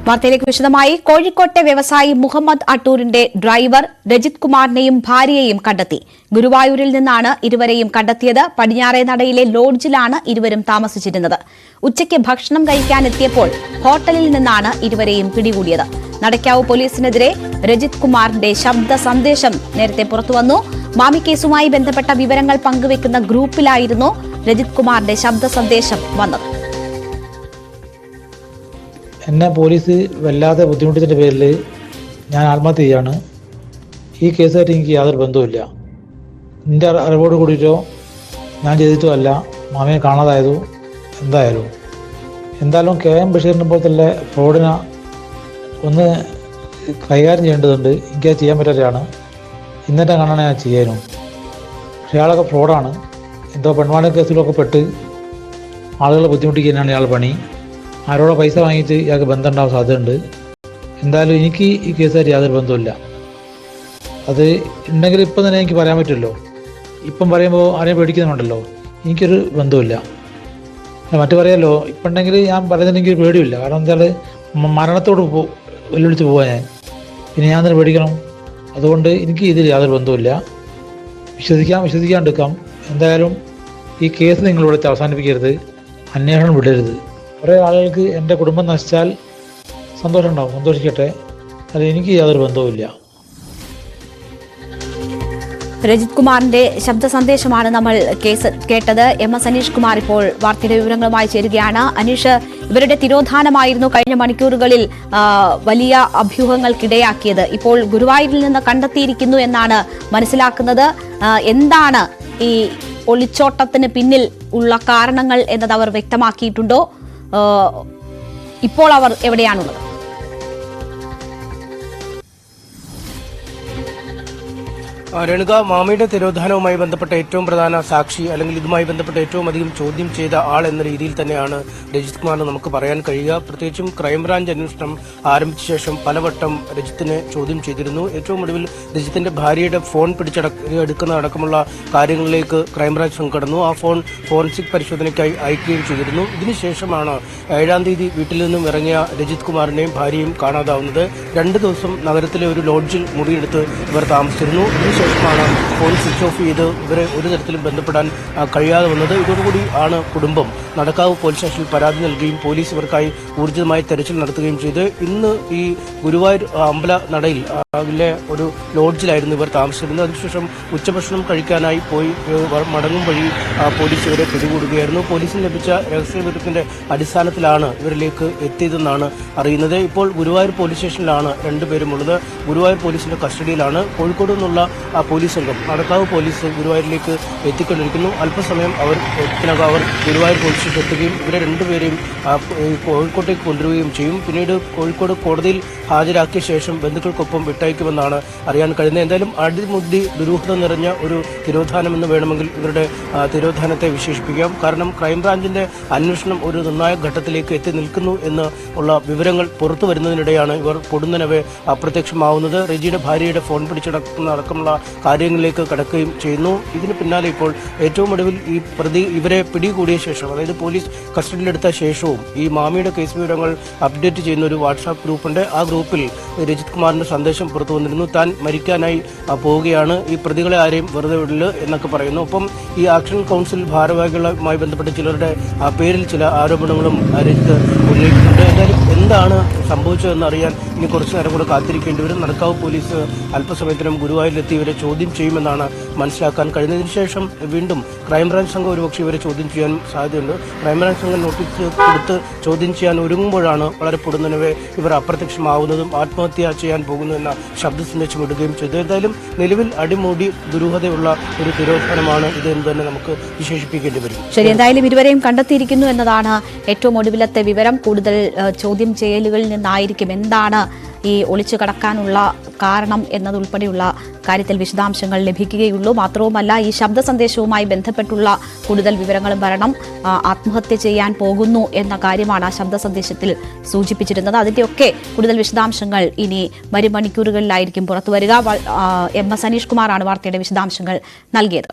വാർത്തയിലേക്ക് വിശദമായി. കോഴിക്കോട്ടെ വ്യവസായി മുഹമ്മദ് അട്ടൂരിന്റെ ഡ്രൈവർ രജിത് കുമാറിനെയും ഭാര്യയെയും കണ്ടെത്തി. ഗുരുവായൂരിൽ നിന്നാണ് ഇരുവരെയും കണ്ടെത്തിയത്. പടിഞ്ഞാറേ നടയിലെ ലോഡ്ജിലാണ് ഇരുവരും താമസിച്ചിരുന്നത്. ഉച്ചയ്ക്ക് ഭക്ഷണം കഴിക്കാനെത്തിയപ്പോൾ ഹോട്ടലിൽ നിന്നാണ് ഇരുവരെയും പിടികൂടിയത്. നടക്കാവ് പോലീസിനെതിരെ രജിത് കുമാറിന്റെ ശബ്ദ സന്ദേശം നേരത്തെ പുറത്തുവന്നു. മാമി കേസുമായി ബന്ധപ്പെട്ട വിവരങ്ങൾ പങ്കുവെക്കുന്ന ഗ്രൂപ്പിലായിരുന്നു രജിത് കുമാറിന്റെ ശബ്ദ സന്ദേശം വന്നത്. എന്നെ പോലീസ് വല്ലാതെ ബുദ്ധിമുട്ടിച്ചതിൻ്റെ പേരിൽ ഞാൻ ആത്മഹത്യ ചെയ്യാണ്. ഈ കേസുമായിട്ട് എനിക്ക് യാതൊരു ബന്ധവുമില്ല. എൻ്റെ അറിവോട് കൂടിയിട്ടോ ഞാൻ ചെയ്തിട്ടോ അല്ല മാമയെ കാണാതായതോ എന്തായാലും KM ബഷീറിനെ പോലത്തെ ഫ്രോഡിനെ ഒന്ന് കൈകാര്യം ചെയ്യേണ്ടതുണ്ട്. എനിക്കത് ചെയ്യാൻ പറ്റാത്തതാണ്. ഇന്നത്തെ കാണാൻ ഞാൻ ചെയ്യാനും. പക്ഷെ അയാളൊക്കെ ഫ്രോഡാണ്. എന്തോ പെൺവാണ കേസിലൊക്കെ പെട്ട് ആളുകളെ ബുദ്ധിമുട്ടിക്കാനാണ് ഇയാൾ പണി. ആരോടെ പൈസ വാങ്ങിയിട്ട് ഇയാൾക്ക് ബന്ധം ഉണ്ടാവാൻ സാധ്യതയുണ്ട്. എന്തായാലും എനിക്ക് ഈ കേസുകാർ യാതൊരു ബന്ധമില്ല. അത് ഉണ്ടെങ്കിൽ ഇപ്പം തന്നെ എനിക്ക് പറയാൻ പറ്റുമല്ലോ. ഇപ്പം പറയുമ്പോൾ ആരെയും പേടിക്കുന്നുണ്ടല്ലോ. എനിക്കൊരു ബന്ധമില്ല. മറ്റു പറയാമല്ലോ, ഇപ്പം ഉണ്ടെങ്കിൽ ഞാൻ പറയുന്നുണ്ടെങ്കിൽ പേടിയില്ല. കാരണം എന്താ മരണത്തോട് വെല്ലുവിളിച്ച് പോവാൻ പിന്നെ ഞാൻ തന്നെ പേടിക്കണം. അതുകൊണ്ട് എനിക്ക് ഇതിൽ യാതൊരു ബന്ധമില്ല. വിശ്വസിക്കാണ്ടിരിക്കാം. എന്തായാലും ഈ കേസ് നിങ്ങളിവിടെ അവസാനിപ്പിക്കരുത്. അന്വേഷണം വിടരുത്. കുറേ ആളുകൾക്ക് എൻ്റെ കുടുംബം നശിച്ചാൽ സന്തോഷം ഉണ്ടാവും. സന്തോഷിക്കട്ടെ. അത് എനിക്ക് യാതൊരു ബന്ധവുമില്ല. രജിത് കുമാറിന്റെ ശബ്ദ സന്ദേശമാണ് നമ്മൾ കേട്ടത്. MS അനീഷ് കുമാർ ഇപ്പോൾ വാർത്തയുടെ വിവരങ്ങളുമായി ചേരുകയാണ്. അനീഷ്, ഇവരുടെ തിരോധാനമായിരുന്നു കഴിഞ്ഞ മണിക്കൂറുകളിൽ വലിയ അഭ്യൂഹങ്ങൾക്കിടയാക്കിയത്. ഇപ്പോൾ ഗുരുവായൂരിൽ നിന്ന് കണ്ടെത്തിയിരിക്കുന്നു എന്നാണ് മനസ്സിലാക്കുന്നത്. എന്താണ് ഈ ഒളിച്ചോട്ടത്തിന് പിന്നിൽ ഉള്ള കാരണങ്ങൾ എന്നത് അവർ വ്യക്തമാക്കിയിട്ടുണ്ടോ? ഇപ്പോൾ അവർ എവിടെയാണുള്ളത്? രേണുക, മാമിയുടെ തിരോധാനവുമായി ബന്ധപ്പെട്ട ഏറ്റവും പ്രധാന സാക്ഷി അല്ലെങ്കിൽ ഇതുമായി ബന്ധപ്പെട്ട ഏറ്റവും അധികം ചോദ്യം ചെയ്ത ആൾ എന്ന രീതിയിൽ തന്നെയാണ് രജിത് കുമാറിന് നമുക്ക് പറയാൻ കഴിയുക. പ്രത്യേകിച്ചും ക്രൈംബ്രാഞ്ച് അന്വേഷണം ആരംഭിച്ച ശേഷം പലവട്ടം രജിത്തിനെ ചോദ്യം ചെയ്തിരുന്നു. ഏറ്റവും ഒടുവിൽ രജിത്തിന്റെ ഭാര്യയുടെ ഫോൺ പിടിച്ചെടുക്കുന്ന അടക്കമുള്ള കാര്യങ്ങളിലേക്ക് ക്രൈംബ്രാഞ്ച് സംഘം കടന്നു. ആ ഫോൺ ഫോറൻസിക് പരിശോധനയ്ക്കായി അയക്കുകയും ചെയ്തിരുന്നു. ഇതിനുശേഷമാണ് 7-ാം തീയതി വീട്ടിൽ നിന്നും ഇറങ്ങിയ രജിത് കുമാറിനെയും ഭാര്യയും കാണാതാവുന്നത്. 2 ദിവസം നഗരത്തിലെ ഒരു ലോഡ്ജിൽ മുറിയെടുത്ത് ഇവർ താമസിച്ചിരുന്നു. ശേഷമാണ് ഫോൺ സ്വിച്ച് ഓഫ് ചെയ്ത് ഇവരെ ഒരു തരത്തിലും ബന്ധപ്പെടാൻ കഴിയാതെ വന്നത്. ഇതോടുകൂടി ആണ് കുടുംബം നടക്കാവ് പോലീസ് സ്റ്റേഷനിൽ പരാതി നൽകുകയും പോലീസ് ഇവർക്കായി ഊർജിതമായി തെരച്ചിൽ നടത്തുകയും ചെയ്ത് ഇന്ന് ഈ ഗുരുവായൂർ അമ്പല നടയിൽ ഒരു ലോഡ്ജിലായിരുന്നു ഇവർ താമസിച്ചിരുന്നത്. അതിനുശേഷം ഉച്ചഭക്ഷണം കഴിക്കാനായി പോയി മടങ്ങും വഴി പോലീസ് ഇവരെ പിടികൂടുകയായിരുന്നു. പോലീസിന് ലഭിച്ച രഹസ്യവിവരത്തിന്റെ അടിസ്ഥാനത്തിലാണ് ഇവരിലേക്ക് എത്തിയതെന്നാണ് അറിയുന്നത്. ഇപ്പോൾ ഗുരുവായൂർ പോലീസ് സ്റ്റേഷനിലാണ് രണ്ടുപേരും ഉള്ളത്. ഗുരുവായൂർ പോലീസിന്റെ കസ്റ്റഡിയിലാണ്. കോഴിക്കോട് നിന്നുള്ള പോലീസ് സംഘം നടക്കാവ് പോലീസ് ഗുരുവായൂരിലേക്ക് എത്തിക്കൊണ്ടിരിക്കുന്നു. അല്പസമയം അവർ ഗുരുവായൂർ പോലീസ് സ്റ്റേഷൻ എത്തുകയും ഇവരെ രണ്ടുപേരെയും കോഴിക്കോട്ടേക്ക് കൊണ്ടുവരികയും ചെയ്യും. പിന്നീട് കോഴിക്കോട് കോടതിയിൽ ഹാജരാക്കിയ ശേഷം ബന്ധുക്കൾക്കൊപ്പം വിട്ടയക്കുമെന്നാണ് അറിയാൻ കഴിയുന്നത്. എന്തായാലും അടിമുടി ദുരൂഹത നിറഞ്ഞ ഒരു തിരോധാനം എന്ന് വേണമെങ്കിൽ ഇവരുടെ തിരോധാനത്തെ വിശേഷിപ്പിക്കാം. കാരണം ക്രൈംബ്രാഞ്ചിന്റെ അന്വേഷണം ഒരു നിർണായക ഘട്ടത്തിലേക്ക് എത്തി നിൽക്കുന്നു എന്ന് ഉള്ള വിവരങ്ങൾ പുറത്തു വരുന്നതിനിടെയാണ് ഇവർ പൊടുന്നനവെ അപ്രത്യക്ഷമാവുന്നത്. റെജിയുടെ ഭാര്യയുടെ ഫോൺ പിടിച്ചടക്കുന്ന അടക്കമുള്ള കാര്യങ്ങളിലേക്ക് കടക്കുകയും ചെയ്യുന്നു. ഇതിന് പിന്നാലെ ഇപ്പോൾ ഏറ്റവും ഒടുവിൽ ഈ ഇവരെ പിടികൂടിയ ശേഷം, അതായത് പോലീസ് കസ്റ്റഡിയിലെടുത്ത ശേഷവും ഈ മാമിയുടെ കേസ് വിവരങ്ങൾ അപ്ഡേറ്റ് ചെയ്യുന്ന ഒരു വാട്സാപ്പ് ഗ്രൂപ്പുണ്ട്. ആ ഗ്രൂപ്പിൽ രജിത് കുമാറിന്റെ സന്ദേശം പുറത്തു വന്നിരുന്നു. താൻ മരിക്കാനായി പോവുകയാണ്, ഈ പ്രതികളെ ആരെയും വെറുതെ വിടില്ല എന്നൊക്കെ പറയുന്നു. ഒപ്പം ഈ ആക്ഷൻ കൗൺസിൽ ഭാരവാഹികളുമായി ബന്ധപ്പെട്ട് ചിലരുടെ പേരിൽ ചില ആരോപണങ്ങളും രജിത്ത് ഉന്നയിക്കുന്നുണ്ട്. എന്തായാലും എന്താണ് സംഭവിച്ചതെന്ന് അറിയാൻ ഇനി കുറച്ചു നേരം കൂടെ കാത്തിരിക്കേണ്ടി വരും. നടക്കാവ് പോലീസ് അല്പസമയത്തിനും ഗുരുവായൂരിലെത്തി ഇവരെ ചോദ്യം ചെയ്യുമെന്നാണ് മനസ്സിലാക്കാൻ കഴിയുന്നത്. ഇതിനുശേഷം വീണ്ടും ക്രൈംബ്രാഞ്ച് സംഘം ഒരുപക്ഷെ ഇവരെ ചോദ്യം ചെയ്യാൻ സാധ്യതയുണ്ട്. ക്രൈംബ്രാഞ്ച് സംഘം നോട്ടീസ് കൊടുത്ത് ചോദ്യം ചെയ്യാൻ ഒരുങ്ങുമ്പോഴാണ് വളരെ പൊടുന്നനവെ ഇവർ അപ്രത്യക്ഷമാവുന്നതും ആത്മഹത്യ ചെയ്യാൻ പോകുന്നു എന്ന ശബ്ദ സന്ദേശം ഇടുകയും ചെയ്തു. എന്തായാലും നിലവിൽ അടിമൂടി ദുരൂഹതയുള്ള ഒരു തിരോധാനമാണ് ഇത് എന്ന് തന്നെ നമുക്ക് വിശേഷിപ്പിക്കേണ്ടി വരും. ശരി, എന്തായാലും ഇരുവരെയും കണ്ടെത്തിയിരിക്കുന്നു എന്നതാണ് ഏറ്റവും ഒടുവിലത്തെ വിവരം. കൂടുതൽ ചോദ്യം ചെയ്യലുകളിൽ നിന്നായിരിക്കും എന്താണ് ഈ ഒളിച്ചു കടക്കാനുള്ള കാരണം എന്നതുൾപ്പെടെയുള്ള കാര്യത്തിൽ വിശദാംശങ്ങൾ ലഭിക്കുകയുള്ളൂ. മാത്രവുമല്ല, ഈ ശബ്ദ സന്ദേശവുമായി ബന്ധപ്പെട്ടുള്ള കൂടുതൽ വിവരങ്ങളും വരണം. ആത്മഹത്യ ചെയ്യാൻ പോകുന്നു എന്ന കാര്യമാണ് ആ ശബ്ദ സന്ദേശത്തിൽ സൂചിപ്പിച്ചിരുന്നത്. അതിന്റെയൊക്കെ കൂടുതൽ വിശദാംശങ്ങൾ ഇനി വരും മണിക്കൂറുകളിലായിരിക്കും പുറത്തുവരിക. MS അനീഷ് കുമാറാണ് വാർത്തയുടെ വിശദാംശങ്ങൾ നൽകിയത്.